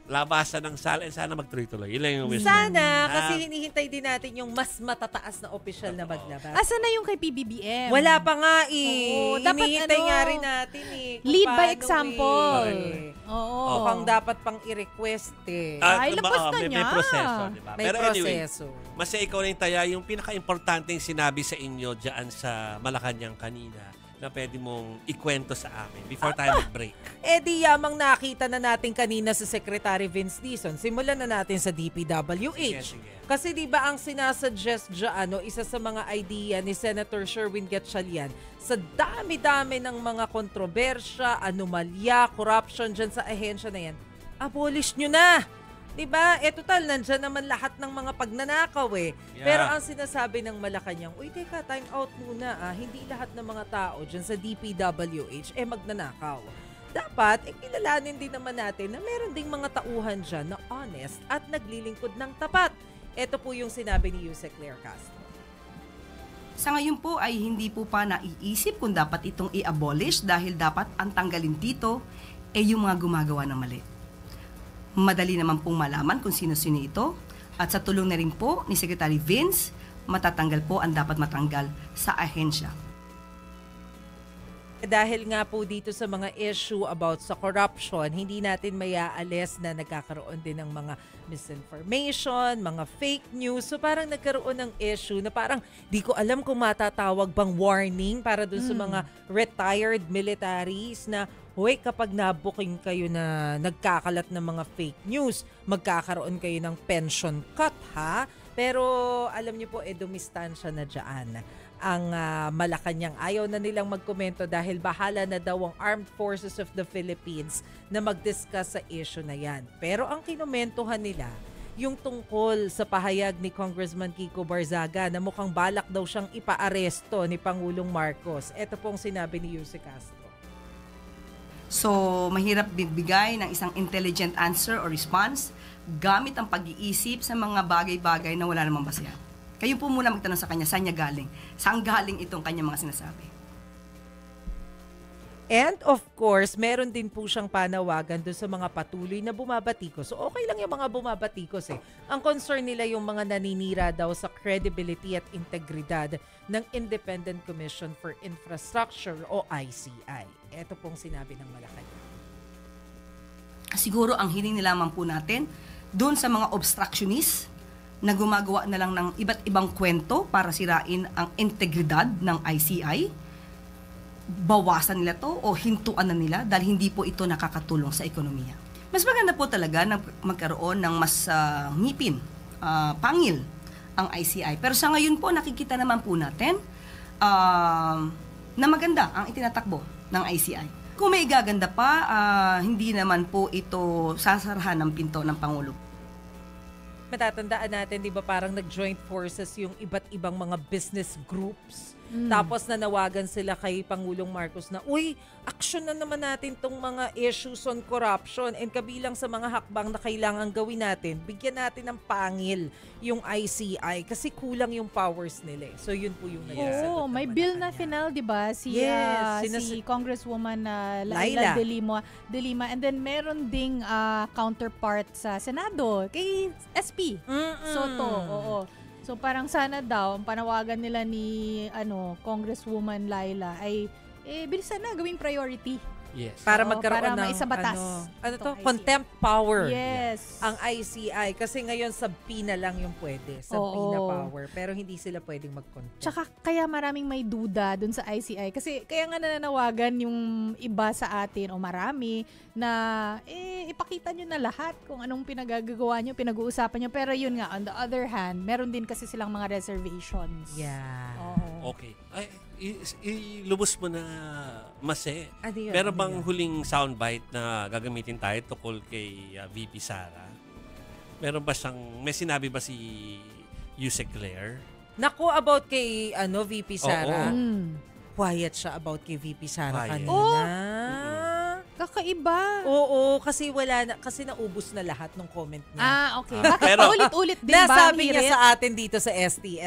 labasan ng sala, sana magtuloy-tuloy. Yun lang yung wish. Sana, kasi hinihintay din natin yung mas matataas na opisyal na maglabas. Asan na yung kay PBBM? Wala pa nga eh. Oo, dapat hinihintay nga rin natin eh. Lead by Paano example. eh. Oo. Mukhang dapat pang i-request eh. Ay, labas na may niya. proseso, di ba? May Pero anyway, proseso. mas ikaw rin Taya, yung pinaka-importanteng sinabi sa inyo dyan sa Malacanang kanina na pwede mong ikwento sa amin before tayo mag-break. Di yamang nakita na natin kanina sa Secretary Vince Dizon. Simulan na natin sa DPWH. Sige. Kasi di ba ang sinasuggest dyan, isa sa mga idea ni Senator Sherwin Gatchalian, sa dami-dami ng mga kontrobersya, anomalya, corruption dyan sa ahensya na yan, abolish nyo na! Diba? Total, nandyan naman lahat ng mga pagnanakaw eh. Yeah. Pero ang sinasabi ng Malacanang, uy, teka, time out muna Hindi lahat ng mga tao dyan sa DPWH magnanakaw. Dapat, kilalanin din naman natin na meron ding mga tauhan dyan na honest at naglilingkod ng tapat. Ito po yung sinabi ni Yusek Claire Castro. Sa ngayon po ay hindi po pa naiisip kung dapat itong i-abolish dahil dapat ang tanggalin dito yung mga gumagawa ng mali. Madali naman pong malaman kung sino-sino ito at sa tulong na rin po ni Secretary Vince, matatanggal po ang dapat matanggal sa ahensya. Dahil nga po dito sa mga issue about sa corruption, hindi natin mayaalis na nagkakaroon din ng mga misinformation, mga fake news. So parang nagkaroon ng issue na parang di ko alam kung matatawag bang warning para dun sa mga retired militaries na hoy, kapag nabuking kayo na nagkakalat ng mga fake news, magkakaroon kayo ng pension cut, ha? Pero alam niyo po, dumistansya na dyan ang Malacanang. Ayaw na nilang magkomento dahil bahala na daw ang Armed Forces of the Philippines na mag-discuss sa issue na yan. Pero ang kinomentohan nila, yung tungkol sa pahayag ni Congressman Kiko Barzaga na mukhang balak daw siyang ipaaresto ni Pangulong Marcos. Ito pong sinabi ni Yusek Castro. So, mahirap bibigay ng isang intelligent answer or response gamit ang pag-iisip sa mga bagay-bagay na wala namang basehan. Kayo po muna magtanong sa kanya, saan niya galing? Saan galing itong kanyang mga sinasabi? And of course, meron din po siyang panawagan doon sa mga patuloy na bumabatikos. So okay lang yung mga bumabatikos eh. Ang concern nila yung mga naninira daw sa credibility at integridad ng Independent Commission for Infrastructure o ICI. Ito pong sinabi ng Malacanang. Siguro ang hiling nilaman po natin doon sa mga obstructionists na gumagawa na lang ng iba't ibang kwento para sirain ang integridad ng ICI. Bawasan nila to o hintuan na nila dahil hindi po ito nakakatulong sa ekonomiya. Mas maganda po talaga na magkaroon ng mas ngipin, pangil ang ICI. Pero sa ngayon po nakikita naman po natin na maganda ang itinatakbo ng ICI. Kung may igaganda pa, hindi naman po ito sasarahan ng pinto ng Pangulo. Matatandaan natin, di ba parang nag-joint forces yung iba't ibang mga business groups. Tapos nanawagan sila kay Pangulong Marcos na, uy, action na naman natin tong mga issues on corruption and kabilang sa mga hakbang na kailangan gawin natin, bigyan natin ng pangil yung ICI kasi kulang yung powers nila. So yun po yung naging sagot ng may bill na Malacanang. final, di ba? Si Congresswoman Laila de Lima. And then meron ding counterpart sa Senado kay SP Soto. Oo. So parang sana daw, ang panawagan nila ni Congresswoman Laila ay bilisan na gawing priority. Yes. Para Oo, magkaroon para ng maisabatas to? itong ICI. Contempt power. Yes. Ang ICI. Kasi ngayon subpoena lang yung pwede. Subpoena power. Pero hindi sila pwedeng mag-contempt. Tsaka kaya maraming may duda dun sa ICI. Kasi kaya nga nananawagan yung iba sa atin o marami na ipakita nyo na lahat kung anong pinagagawa nyo, pinag-uusapan nyo. Pero yun nga, on the other hand, meron din kasi silang mga reservations. Yeah. Oo. Okay. Ay, ilubos mo na, Mase. Ano yun? Meron Ano bang yun? huling soundbite na gagamitin tayo tukol kay VP Sara? Meron ba siyang, may sinabi ba si Yusek Claire? Naku, about kay VP Sara. Oo. Quiet siya about kay VP Sara Quiet. kanina. Kakaiba. Oo, kasi kasi naubos na lahat ng comment niya. Okay. Bakit Pero- ulit-ulit din ba? Nasabi Ang niya hirit? sa atin dito sa STL.